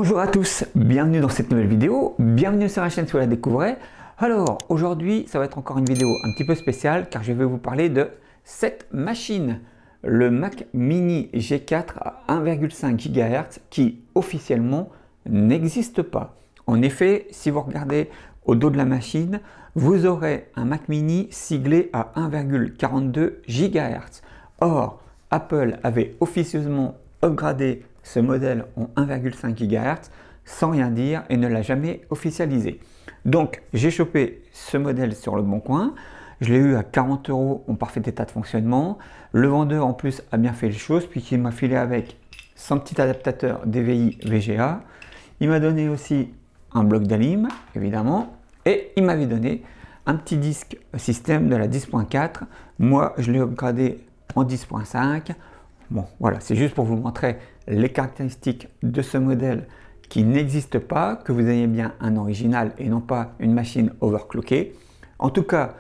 Bonjour à tous, bienvenue dans cette nouvelle vidéo, bienvenue sur la chaîne si vous la découvrez. Alors aujourd'hui ça va être encore une vidéo un petit peu spéciale car je vais vous parler de cette machine, le Mac Mini G4 à 1,5 GHz qui officiellement n'existe pas. En effet, si vous regardez au dos de la machine, vous aurez un Mac Mini siglé à 1,42 GHz. Or, Apple avait officieusement upgradé ce modèle en 1,5 GHz sans rien dire et ne l'a jamais officialisé. Donc j'ai chopé ce modèle sur le bon coin, je l'ai eu à 40 € en parfait état de fonctionnement. Le vendeur en plus a bien fait les choses puisqu'il m'a filé avec son petit adaptateur DVI VGA. Il m'a donné aussi un bloc d'alim évidemment et il m'avait donné un petit disque système de la 10.4. Moi je l'ai upgradé en 10.5. Bon, voilà, c'est juste pour vous montrer les caractéristiques de ce modèle qui n'existe pas, que vous ayez bien un original et non pas une machine overclockée. En tout cas,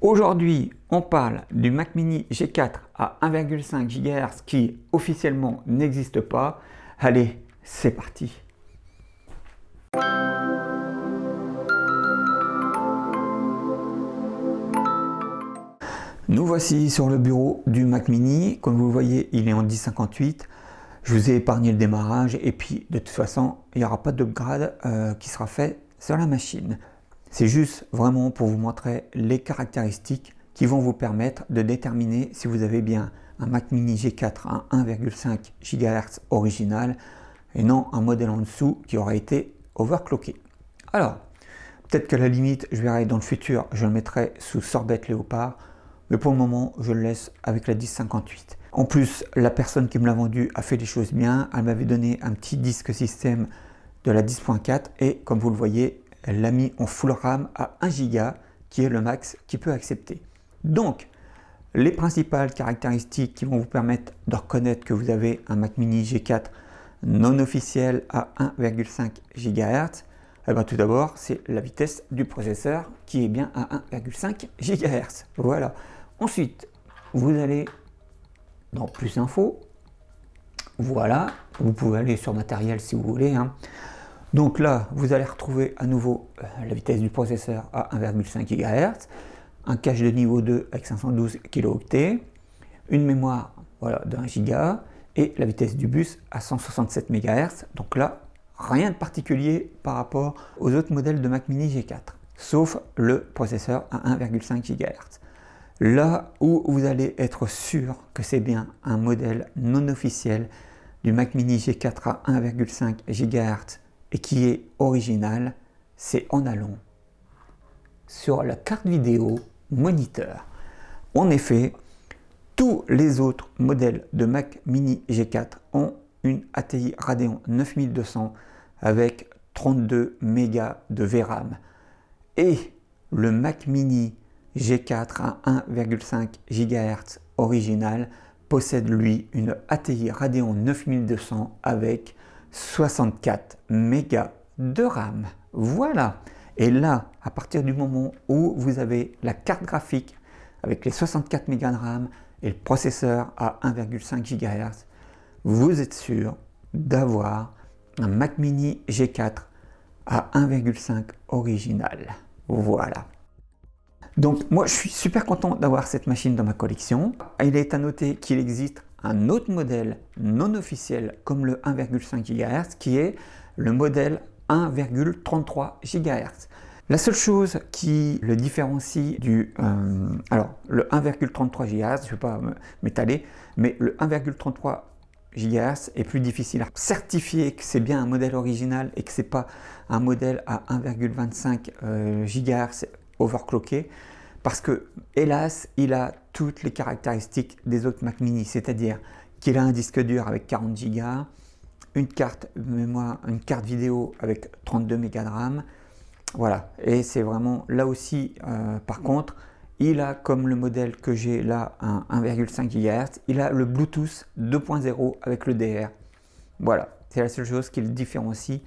aujourd'hui, on parle du Mac Mini G4 à 1,5 GHz qui officiellement n'existe pas. Allez, c'est parti! Nous voici sur le bureau du Mac Mini. Comme vous le voyez, il est en 1058. Je vous ai épargné le démarrage et puis de toute façon, il n'y aura pas d'upgrade qui sera fait sur la machine. C'est juste vraiment pour vous montrer les caractéristiques qui vont vous permettre de déterminer si vous avez bien un Mac Mini G4 à 1,5 GHz original et non un modèle en dessous qui aura été overclocké. Alors, peut-être qu'à la limite, je verrai dans le futur, je le mettrai sous sorbette léopard. Mais pour le moment, je le laisse avec la 1058. En plus, la personne qui me l'a vendu a fait les choses bien. Elle m'avait donné un petit disque système de la 10.4 et comme vous le voyez, elle l'a mis en full RAM à 1 Go qui est le max qu'il peut accepter. Donc, les principales caractéristiques qui vont vous permettre de reconnaître que vous avez un Mac Mini G4 non officiel à 1,5 GHz, eh bien, tout d'abord, c'est la vitesse du processeur qui est bien à 1,5 GHz. Voilà. Ensuite, vous allez dans plus info. Voilà, vous pouvez aller sur matériel si vous voulez. Donc là, vous allez retrouver à nouveau la vitesse du processeur à 1,5 GHz, un cache de niveau 2 avec 512 kilo-octets, une mémoire voilà, d'1 Go et la vitesse du bus à 167 MHz. Donc là, rien de particulier par rapport aux autres modèles de Mac Mini G4, sauf le processeur à 1,5 GHz. Là où vous allez être sûr que c'est bien un modèle non officiel du Mac Mini G4 à 1,5 GHz et qui est original, c'est en allant sur la carte vidéo moniteur. En effet, tous les autres modèles de Mac Mini G4 ont une ATI Radeon 9200 avec 32 mégas de VRAM. Et le Mac Mini G4 à 1,5 GHz original possède lui une ATI Radeon 9200 avec 64 mégas de RAM. Voilà. Et là, à partir du moment où vous avez la carte graphique avec les 64 mégas de RAM et le processeur à 1,5 GHz, vous êtes sûr d'avoir un Mac Mini G4 à 1,5 original. Voilà. Donc moi je suis super content d'avoir cette machine dans ma collection. Il est à noter qu'il existe un autre modèle non officiel comme le 1,5 GHz qui est le modèle 1,33 GHz. La seule chose qui le différencie du... alors le 1,33 GHz, je ne vais pas m'étaler, mais le 1,33 GHz est plus difficile à certifier que c'est bien un modèle original et que c'est pas un modèle à 1,25 GHz overclocké parce que hélas il a toutes les caractéristiques des autres Mac Mini, c'est-à-dire qu'il a un disque dur avec 40 Go, une carte mémoire, une carte vidéo avec 32 mégas de RAM, voilà. Et c'est vraiment là aussi par contre il a, comme le modèle que j'ai là, un 1,5 GHz, il a le Bluetooth 2.0 avec le DR. Voilà, c'est la seule chose qui le différencie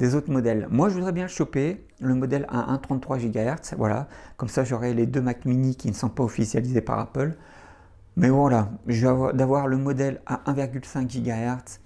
des autres modèles. Moi, je voudrais bien choper le modèle à 1,33 GHz, voilà. Comme ça, j'aurai les deux Mac Mini qui ne sont pas officialisés par Apple. Mais voilà, d'avoir le modèle à 1,5 GHz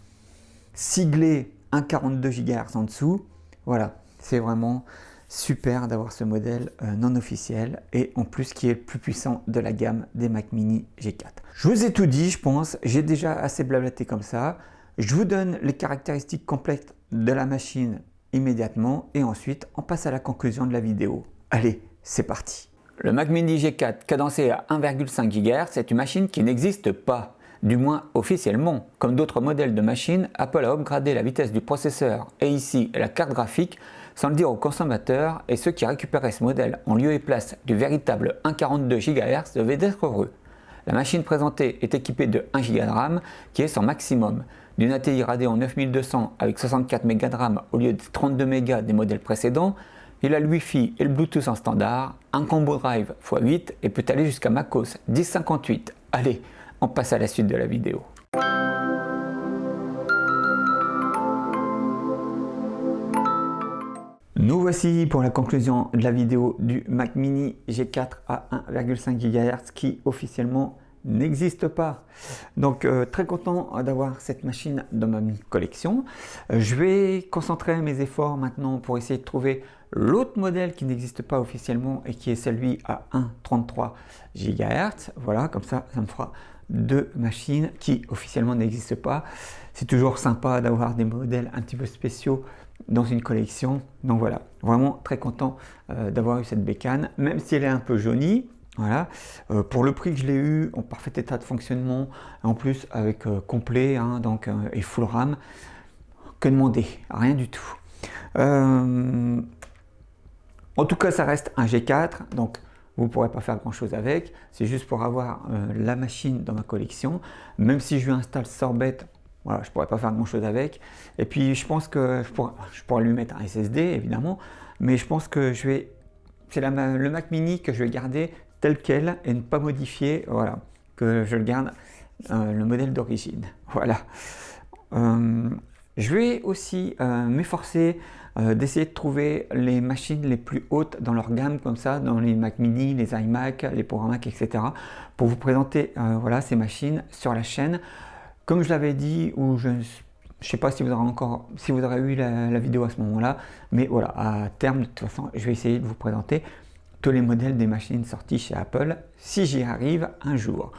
siglé 1,42 GHz en dessous. Voilà, c'est vraiment super d'avoir ce modèle non officiel et en plus qui est le plus puissant de la gamme des Mac Mini G4. Je vous ai tout dit, je pense, j'ai déjà assez blablaté comme ça. Je vous donne les caractéristiques complètes de la machine immédiatement et ensuite on passe à la conclusion de la vidéo. Allez, c'est parti. Le Mac Mini G4 cadencé à 1,5 GHz, c'est une machine qui n'existe pas, du moins officiellement. Comme d'autres modèles de machines, Apple a upgradé la vitesse du processeur et ici la carte graphique sans le dire aux consommateurs, et ceux qui récupéraient ce modèle en lieu et place du véritable 1,42 GHz devaient être heureux. La machine présentée est équipée de 1 Go de RAM qui est son maximum, d'une ATI Radeon 9200 avec 64 Mb de RAM au lieu de 32 Mb des modèles précédents. Il a le Wi-Fi et le Bluetooth en standard, un combo drive x8 et peut aller jusqu'à MacOS 1058. Allez, on passe à la suite de la vidéo. Nous voici pour la conclusion de la vidéo du Mac Mini G4 à 1,5 GHz qui officiellement n'existe pas. Donc très content d'avoir cette machine dans ma collection. Je vais concentrer mes efforts maintenant pour essayer de trouver l'autre modèle qui n'existe pas officiellement et qui est celui à 1,33 GHz. Voilà, comme ça me fera deux machines qui officiellement n'existent pas. C'est toujours sympa d'avoir des modèles un petit peu spéciaux dans une collection. Donc voilà, vraiment très content d'avoir eu cette bécane, même si elle est un peu jaunie. Voilà, pour le prix que je l'ai eu, en parfait état de fonctionnement, en plus avec complet, hein, donc et full RAM, que demander, rien du tout. En tout cas, ça reste un G4, donc vous ne pourrez pas faire grand chose avec. C'est juste pour avoir la machine dans ma collection. Même si je lui installe Sorbet, voilà, je ne pourrais pas faire grand chose avec. Et puis je pense que je pourrais lui mettre un SSD évidemment, mais je pense que c'est le Mac Mini que je vais garder tel quel et ne pas modifier, voilà, que je le garde le modèle d'origine. Voilà. Je vais aussi m'efforcer d'essayer de trouver les machines les plus hautes dans leur gamme, comme ça, dans les Mac Mini, les iMac, les Power Mac, etc. pour vous présenter voilà, ces machines sur la chaîne. Comme je l'avais dit, ou je ne sais pas si vous aurez eu la vidéo à ce moment-là, mais voilà, à terme, de toute façon, je vais essayer de vous présenter tous les modèles des machines sorties chez Apple, si j'y arrive un jour.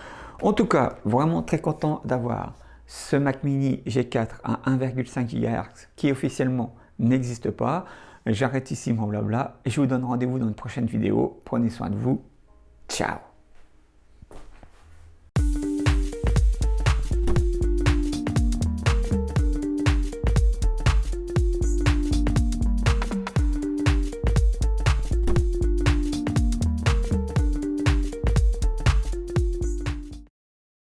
En tout cas, vraiment très content d'avoir ce Mac Mini G4 à 1,5 GHz qui officiellement n'existe pas. J'arrête ici mon blabla et je vous donne rendez-vous dans une prochaine vidéo. Prenez soin de vous. Ciao!